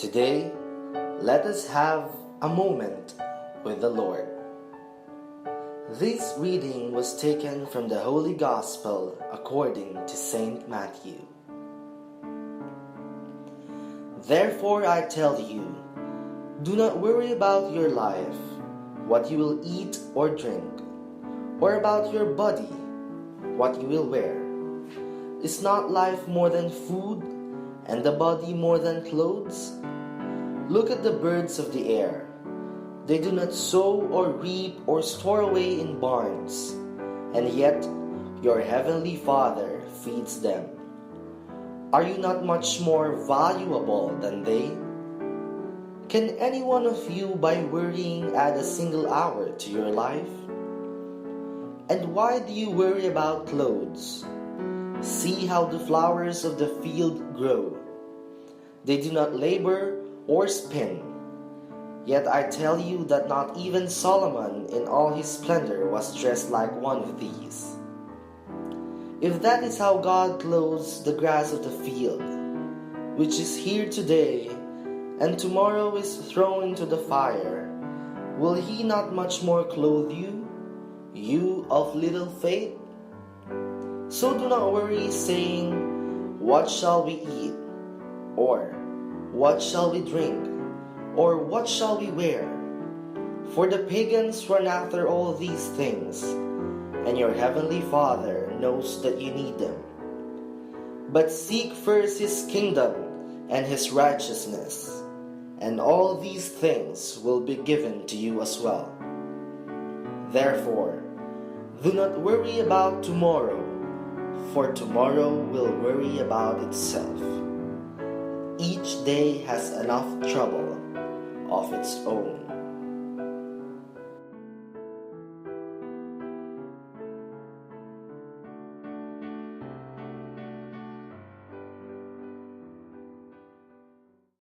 Today, let us have a moment with the Lord. This reading was taken from the Holy Gospel according to Saint Matthew. Therefore I tell you, do not worry about your life, what you will eat or drink, or about your body, what you will wear. Is not life more than food, and the body more than clothes? Look at the birds of the air. They do not sow or reap or store away in barns, and yet your heavenly Father feeds them. Are you not much more valuable than they? Can any one of you by worrying add a single hour to your life? And why do you worry about clothes? See how the flowers of the field grow. They do not labor or spin. Yet I tell you that not even Solomon in all his splendor was dressed like one of these. If that is how God clothes the grass of the field, which is here today and tomorrow is thrown into the fire, will he not much more clothe you, you of little faith? So do not worry, saying, what shall we eat? Or, what shall we drink? Or what shall we wear? For the pagans run after all these things, and your heavenly Father knows that you need them. But seek first his kingdom and his righteousness, and all these things will be given to you as well. Therefore, do not worry about tomorrow, for tomorrow will worry about itself. Each day has enough trouble of its own.